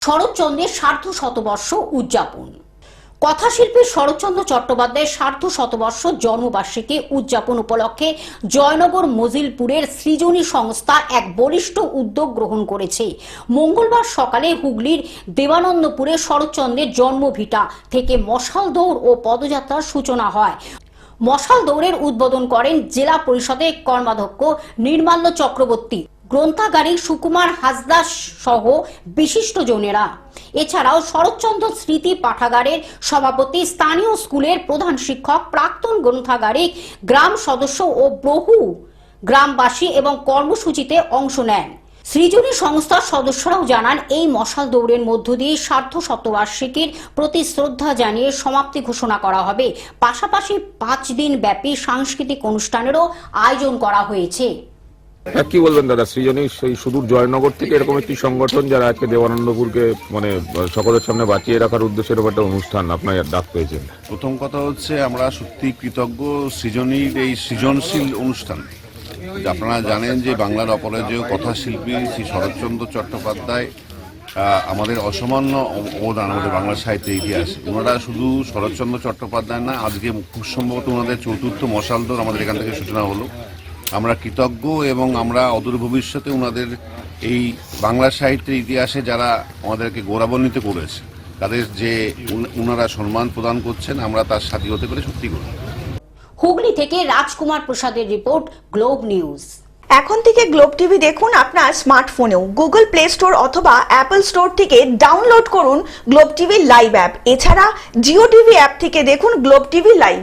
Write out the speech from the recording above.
শরৎচন্দ্রের সার্ধ শতবর্ষ উদযাপন। কথাশিল্পী শরৎচন্দ্র চট্টোপাধ্যায়ের সার্ধ শতবর্ষ জন্মবার্ষিকী উদযাপন উপলক্ষে জয়নগর মজিলপুরের সৃজনী সংস্থা এক বলিষ্ঠ উদ্যোগ গ্রহণ করেছে। মঙ্গলবার সকালে হুগলির দেবানন্দপুরে শরৎচন্দ্রের জন্মভিটা থেকে মশাল দৌড় ও পদযাত্রার সূচনা হয়। মশাল দৌড়ের উদ্বোধন করেন জেলা পরিষদের কর্মাধ্যক্ষ নির্মাল্য চক্রবর্তী, গ্রন্থাগারিক সুকুমার হাসদাস সহ বিশিষ্টজনেরা। এছাড়াও শরৎচন্দ্র স্মৃতি পাঠাগারের সভাপতি, স্থানীয় স্কুলের প্রধান শিক্ষক, প্রাক্তন গ্রন্থাগারিক, গ্রাম সদস্য ও বহু গ্রামবাসী এবং কর্মসূচিতে অংশ নেন। সৃজনী সংস্থার সদস্যরাও জানান, এই মশাল দৌড়ের মধ্য দিয়ে সার্ধ শতবার্ষিকীর প্রতি শ্রদ্ধা জানিয়ে সমাপ্তি ঘোষণা করা হবে। পাশাপাশি 5 দিন ব্যাপী সাংস্কৃতিক অনুষ্ঠানেরও আয়োজন করা হয়েছে। কি বলবেন দাদা, সৃজনী সেই সুদূর জয়নগর থেকে এরকম একটি সংগঠন যারা আজকে দেবানন্দপুরকে সকলের সামনে বাঁচিয়ে রাখার উদ্দেশ্যে একটা অনুষ্ঠান আপনার ডাক পেয়েছেন। প্রথম কথা হচ্ছে আমরা সত্যি কৃতজ্ঞ সৃজনীর এই সৃজনশীল অনুষ্ঠান। আপনারা জানেন যে বাংলার অপরাজেয় কথাশিল্পী শ্রী শরৎচন্দ্র চট্টোপাধ্যায় আমাদের অসামান্য অবদান আমাদের বাংলা সাহিত্যের ইতিহাসে। ওনারা শুধু শরৎচন্দ্র চট্টোপাধ্যায় না, আজকে খুব সম্ভবত ওনাদের 4র্থ মশাল দৌড় আমাদের এখান থেকে সূচনা হলো। আমরা কৃতজ্ঞ এবং আমরা অদূর ভবিষ্যতে ওনাদের এই বাংলা সাহিত্যের ইতিহাসে যারা আমাদেরকে গৌরবান্বিত করেছে তাদের যে ওনারা সম্মান প্রদান করছেন, আমরা তার সাথী হতে পেরে সত্যি করি। হুগলি থেকে রাজকুমার প্রসাদের রিপোর্ট, গ্লোব নিউজ। এখন থেকে গ্লোব টিভি দেখুন আপনার স্মার্টফোনেও। গুগল প্লে স্টোর অথবা অ্যাপল স্টোর থেকে ডাউনলোড করুন গ্লোব টিভি লাইভ অ্যাপ। এছাড়া জিও টিভি অ্যাপ থেকে দেখুন গ্লোব টিভি লাইভ।